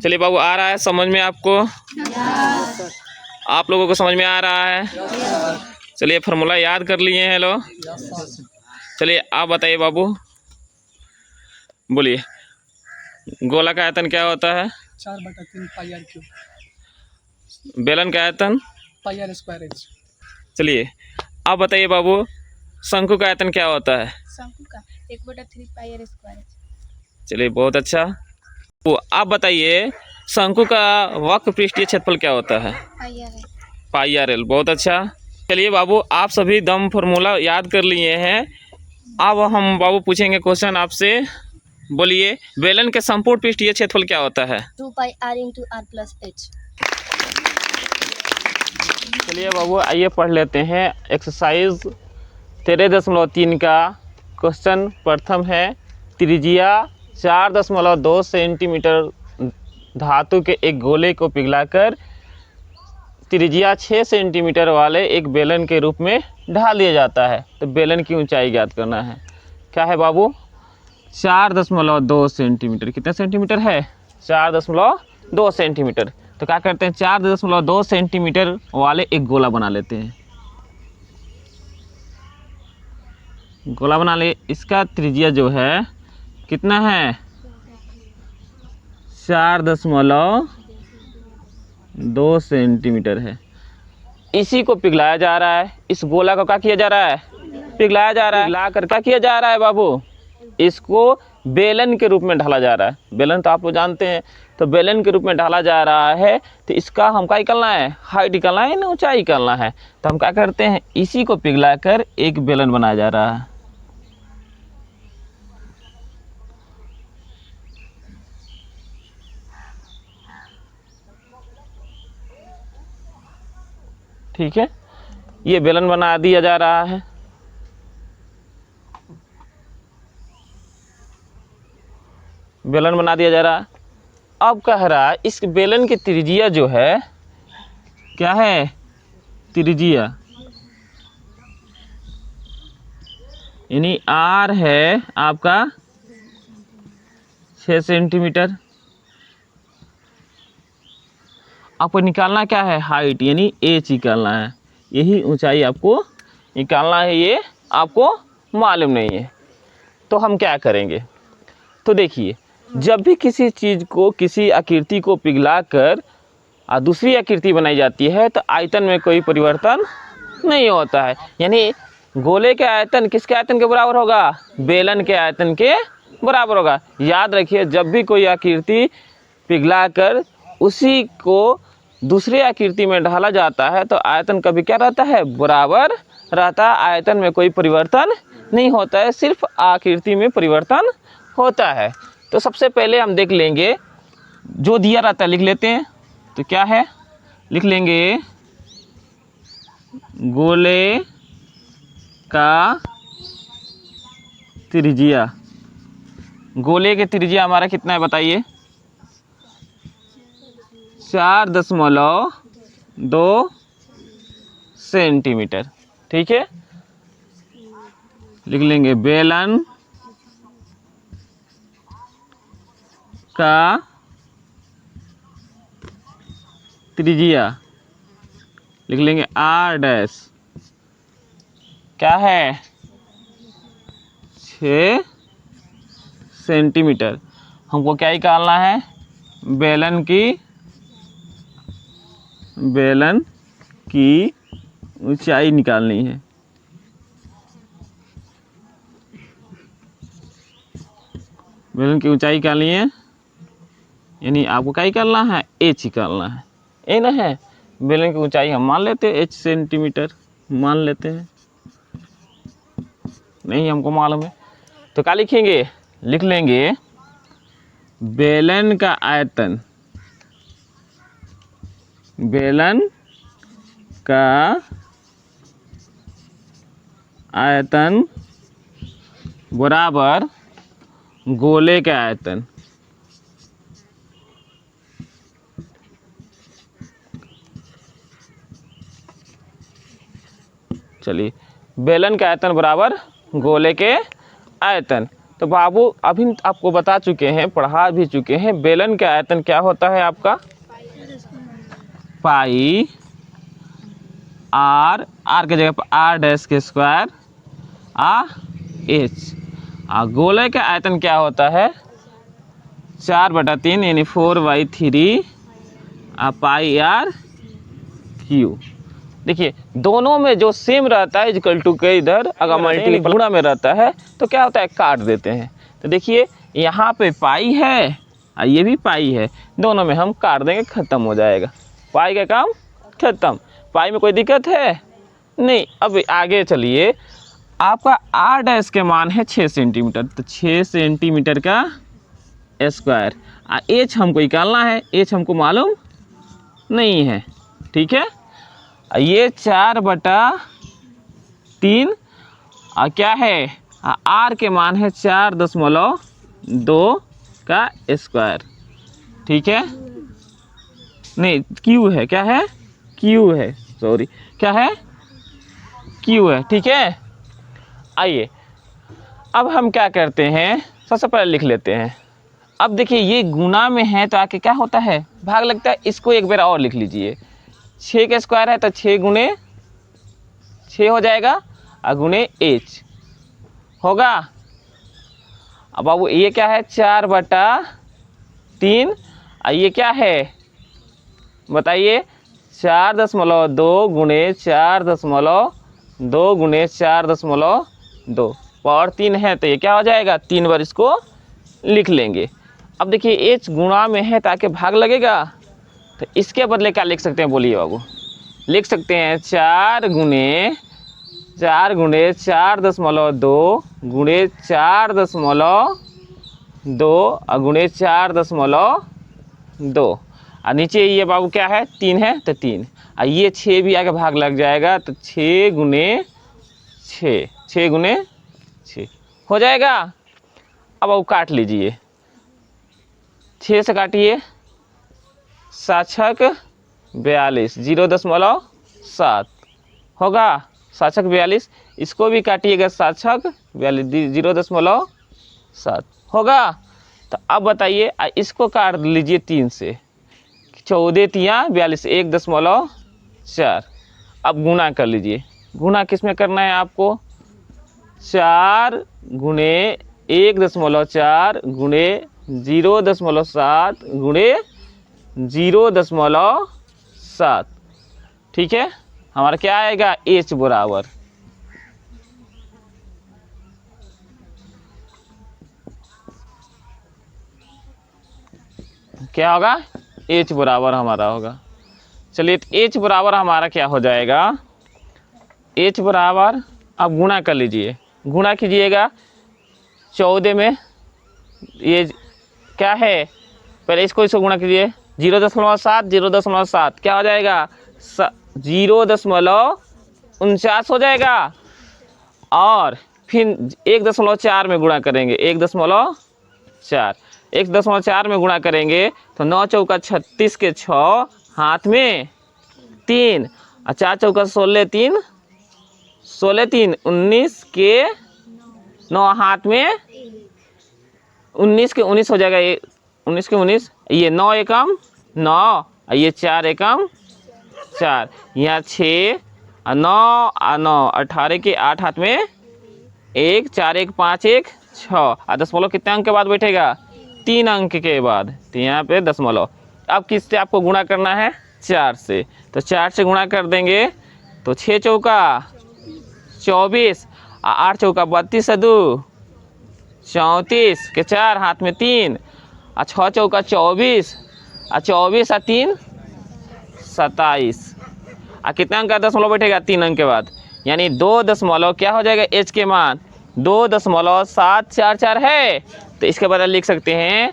चलिए बाबू, आ रहा है समझ में आपको? आप लोगों को समझ में आ रहा है? चलिए फार्मूला याद कर लिए हैं लो। चलिए आप बताइए बाबू, बोलिए। गोला का आयतन क्या होता है? 4/3 पाई आर क्यूब। बेलन का आयतन? पाई आर स्क्वायर एच। चलिए आप बताइए बाबू, शंकु का आयतन क्या होता है? शंकु का 1/3 पाई आर स्क्वायर। चलिए बहुत अच्छा। तो आप बताइए, शंकु का वक्र पृष्ठीय क्षेत्रफल क्या होता है? पाई आर एल। पाई आर एल। बहुत अच्छा। चलिए बाबू, आप सभी दम फार्मूला याद कर लिए हैं। अब हम बाबू पूछेंगे क्वेश्चन आपसे। बोलिए, बेलन के संपूर्ण पृष्ठीय क्षेत्रफल क्या होता है? 2 pi r into r plus h. चलिए बाबू, आइए पढ़ लेते हैं एक्सरसाइज 13.3 का क्वेश्चन। प्रथम है, त्रिज्या 4.2 सेंटीमीटर धातु के एक गोले को पिघलाकर त्रिज्या 6 सेंटीमीटर वाले एक बेलन के रूप में ढाल दिया जाता है। तो बेलन की ऊंचाई ज्ञात करना है। क्या है बाबू? 4.2 सेंटीमीटर। कितने सेंटीमीटर है? 4.2 सेंटीमीटर। तो क्या करते हैं, 4.2 सेंटीमीटर वाले एक गोला बना लेते हैं। गोला बना ले। इसका त्रिज्या जो है कितना है? 4.2 सेंटीमीटर है। इसी को पिघलाया जा रहा है। इस गोला को क्या किया जा रहा है? पिघलाया जा रहा है। पिघला कर क्या किया जा रहा है बाबू? इसको बेलन के रूप में ढाला जा रहा है। बेलन तो आप लोग जानते हैं। तो बेलन के रूप में ढाला जा रहा है। तो इसका हम क्या निकालना है? हाइट निकालना है ना ऊंचाई निकालना है। तो हम क्या करते हैं, इसी को पिघला कर एक बेलन बनाया जा रहा है। ठीक है, ये बेलन बना दिया जा रहा है। बेलन बना दिया जा रहा है। अब कह रहा है, इस बेलन की त्रिज्या जो है क्या है? त्रिज्या यानी आर है आपका 6 सेंटीमीटर। आपको निकालना क्या है? हाइट यानी एच निकालना है। यही ऊंचाई आपको निकालना है। ये आपको मालूम नहीं है। तो हम क्या करेंगे? तो देखिए, जब भी किसी चीज़ को, किसी आकृति को पिघला कर दूसरी आकृति बनाई जाती है तो आयतन में कोई परिवर्तन नहीं होता है। यानी गोले के आयतन किसके आयतन के बराबर होगा? बेलन के आयतन के बराबर होगा। याद रखिए, जब भी कोई आकृति पिघला कर उसी को दूसरी आकृति में ढाला जाता है तो आयतन कभी क्या रहता है? बराबर रहता है। आयतन में कोई परिवर्तन नहीं होता है, सिर्फ आकृति में परिवर्तन होता है। तो सबसे पहले हम देख लेंगे, जो दिया रहता है लिख लेते हैं। तो क्या है? लिख लेंगे, गोले का त्रिज्या। गोले की त्रिज्या हमारा कितना है बताइए? 4.2 सेंटीमीटर। ठीक है, लिख लेंगे बेलन का त्रिज्या, लिख लेंगे आर डैश। क्या है? 6 सेंटीमीटर। हमको क्या निकालना है? बेलन की ऊंचाई निकालनी है। बेलन की ऊंचाई निकालनी है, यानी आपको क्या निकालना है? एच निकालना है। ये ना है, बेलन की ऊंचाई हम मान लेते हैं एच सेंटीमीटर मान लेते हैं। नहीं हमको मालूम है तो क्या लिखेंगे? लिख लेंगे बेलन का आयतन, बेलन का आयतन बराबर गोले का आयतन। चलिए, बेलन का आयतन बराबर गोले के आयतन। तो बाबू अभी आपको बता चुके हैं, पढ़ा भी चुके हैं, बेलन का आयतन क्या होता है आपका, पाई आर, आर के जगह पर आर डैश के स्क्वायर एच। गोले का आयतन क्या होता है, 4/3 यानी 4/3 पाई आर क्यू। देखिए दोनों में जो सेम रहता है इक्वल टू के इधर अगर मल्टीपल गुणा में रहता है तो क्या होता है, काट देते हैं। तो देखिए यहाँ पे पाई है और ये भी पाई है, दोनों में हम काट देंगे, ख़त्म हो जाएगा, पाई का काम ख़त्म। पाई में कोई दिक्कत है नहीं। अब आगे चलिए, आपका आर डैश के मान है 6 सेंटीमीटर, तो 6 सेंटीमीटर का स्क्वायर। एच हमको निकालना है, एच हमको मालूम नहीं है, ठीक है। ये 4/3 क्या है, आर के मान है 4.2 का स्क्वायर, ठीक है। नहीं क्यू है, क्या है, क्यू है, सॉरी क्या है, क्यू है, ठीक है। आइए अब हम क्या करते हैं, सबसे पहले लिख लेते हैं। अब देखिए ये गुना में है तो आके क्या होता है, भाग लगता है। इसको एक बार और लिख लीजिए, 6 का स्क्वायर है तो 6 गुने 6 हो जाएगा और गुने एच होगा। अब बाबू ये क्या है, 4/3 और ये क्या है बताइए, 4.2 गुणे 4.2 गुणे 4.2 पावर 3 है, तो ये क्या हो जाएगा, 3 बार इसको लिख लेंगे। अब देखिए एच गुणा में है ताकि भाग लगेगा, तो इसके बदले क्या लिख सकते हैं, बोलिए बाबू। लिख सकते हैं 4 गुणे 4.2 गुणे 4.2 और गुणे 4.2 और नीचे ये बाबू क्या है, 3 है तो 3 और ये 6 भी आगे भाग लग जाएगा, तो 6 गुणे 6 हो जाएगा। अब बाबू काट लीजिए, 6 से काटिए, 7×6 42 0.7 होगा, 7×6 42। इसको भी काटिएगा, 7×6 42 0.7 होगा। तो अब बताइए इसको काट लीजिए 3 से, 14×3 42 1.4। अब गुना कर लीजिए, गुना किस में करना है आपको, 4 गुणे 1.4 गुणे 0.7 गुणे 0.7, ठीक है। हमारा क्या आएगा, एच बराबर क्या होगा, एच बराबर हमारा होगा। चलिए तो एच बराबर हमारा क्या हो जाएगा, एच बराबर, अब गुणा कर लीजिए, गुणा कीजिएगा 14 में, ये क्या है, पहले इसको गुणा कीजिए, 0.7 क्या हो जाएगा, 0.49 हो जाएगा। और फिर 1.4 में गुणा करेंगे, 1.4 में गुणा करेंगे तो 9×4 36 के 6 हाथ में 3 और 4×4 16 3 19 के 9 हाथ में 19 के 19 हो जाएगा, ये 19 के 19, ये 9 एकम 9 और ये 4 एकम 4, यहाँ 6 और 9 और 9 18 के 8 हाथ में 1 4 1 5 1 6 और दशमलव कितने अंक के बाद बैठेगा, 3 अंक के बाद, तो यहाँ पे दशमलव। अब किससे आपको गुणा करना है, 4 से, तो 4 से गुणा कर देंगे तो 6×4 24 और 8×4 32 2 34 के 4 हाथ में 3 और 6×4 24 और 24 और 3 27 और कितने अंक का दशमलव बैठेगा, 3 अंक के बाद, यानी 2 दशमलव क्या हो जाएगा, एच के मान 2.744 है। तो इसके बदले लिख सकते हैं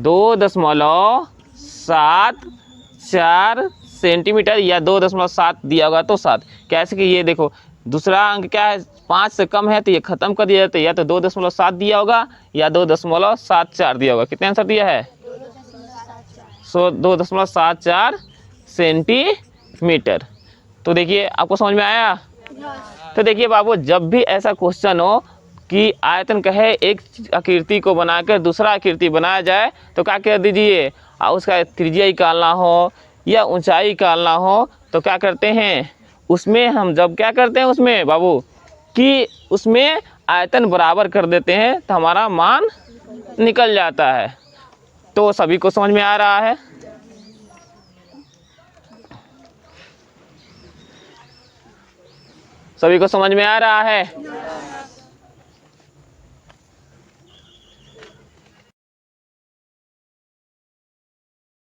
2.74 सेंटीमीटर या 2.7 दिया होगा तो 7, कैसे कि ये देखो दूसरा अंक क्या है, 5 से कम है तो ये खत्म कर दिया जाता है, या तो 2.7 दिया होगा या 2.74 दिया होगा। कितने आंसर दिया है, 2.74 सेंटीमीटर। तो देखिए आपको समझ में आया। तो देखिए बाबू, जब भी ऐसा क्वेश्चन हो कि आयतन कहे एक आकृति को बनाकर दूसरा आकृति बनाया जाए तो क्या कर दीजिए, उसका त्रिज्या निकालना हो या ऊंचाई निकालना हो तो क्या करते हैं, उसमें हम जब क्या करते हैं उसमें बाबू कि उसमें आयतन बराबर कर देते हैं तो हमारा मान निकल जाता है। तो सभी को समझ में आ रहा है? सभी को समझ में आ रहा है?